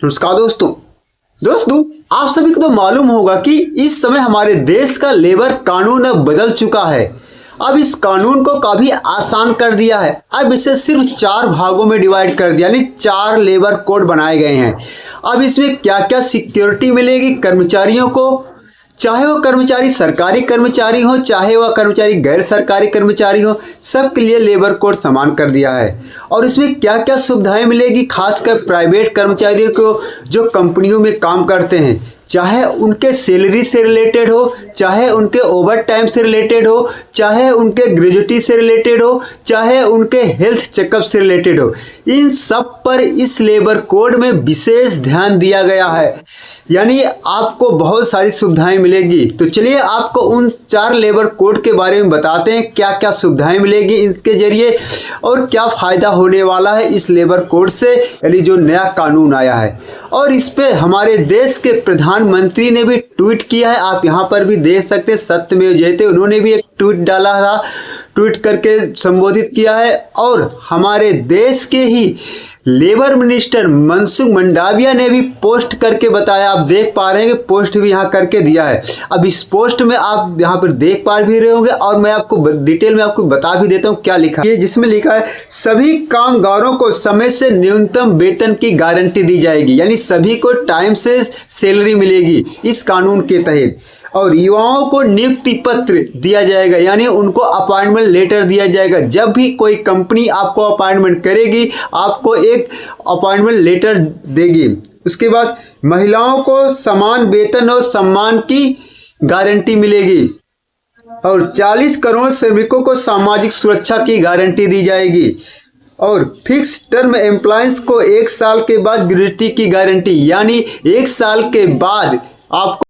नमस्कार दोस्तों आप सभी को तो मालूम होगा कि इस समय हमारे देश का लेबर कानून अब बदल चुका है। अब इस कानून को काफी आसान कर दिया है। अब इसे सिर्फ 4 भागों में डिवाइड कर दिया, यानी 4 लेबर कोड बनाए गए हैं। अब इसमें क्या क्या सिक्योरिटी मिलेगी कर्मचारियों को, चाहे वो कर्मचारी सरकारी कर्मचारी हो, चाहे वह कर्मचारी गैर सरकारी कर्मचारी हो, सबके लिए लेबर कोड समान कर दिया है। और इसमें क्या क्या सुविधाएं मिलेगी खासकर प्राइवेट कर्मचारियों को जो कंपनियों में काम करते हैं, चाहे उनके सैलरी से रिलेटेड हो, चाहे उनके ओवर टाइम से रिलेटेड हो, चाहे उनके ग्रेजुटी से रिलेटेड हो, चाहे उनके हेल्थ चेकअप से रिलेटेड हो, इन सब पर इस लेबर कोड में विशेष ध्यान दिया गया है। यानी आपको बहुत सारी सुविधाएं मिलेगी। तो चलिए आपको उन 4 लेबर कोड के बारे में बताते हैं, क्या क्या सुविधाएं मिलेगी इसके जरिए और क्या फ़ायदा होने वाला है इस लेबर कोड से, यानी जो नया कानून आया है। और इस पे हमारे देश के प्रधानमंत्री ने भी ट्वीट किया है, आप यहाँ पर भी देख सकते हैं, सत्यमेव जयते उन्होंने भी एक ट्वीट डाला था, ट्वीट करके संबोधित किया है। और हमारे देश के ही लेबर मिनिस्टर मनसुख मंडाविया ने भी पोस्ट करके बताया, आप देख पा रहे हैं कि पोस्ट भी यहाँ करके दिया है। अब इस पोस्ट में आप यहाँ पर देख पा भी रहे होंगे और मैं आपको डिटेल में आपको बता भी देता हूँ क्या लिखा है, जिसमें लिखा है सभी कामगारों को समय से न्यूनतम वेतन की गारंटी दी जाएगी, यानी सभी को टाइम से सैलरी मिलेगी इस कानून के तहत। और युवाओं को नियुक्ति पत्र दिया जाएगा, यानी उनको अपॉइंटमेंट लेटर दिया जाएगा। जब भी कोई कंपनी आपको अपॉइंटमेंट करेगी आपको एक अपॉइंटमेंट लेटर देगी। उसके बाद महिलाओं को समान वेतन और सम्मान की गारंटी मिलेगी और 40 करोड़ श्रमिकों को सामाजिक सुरक्षा की गारंटी दी जाएगी। और फिक्स टर्म एम्प्लॉयज को 1 साल के बाद ग्रेजुटी की गारंटी, यानी 1 साल के बाद आपको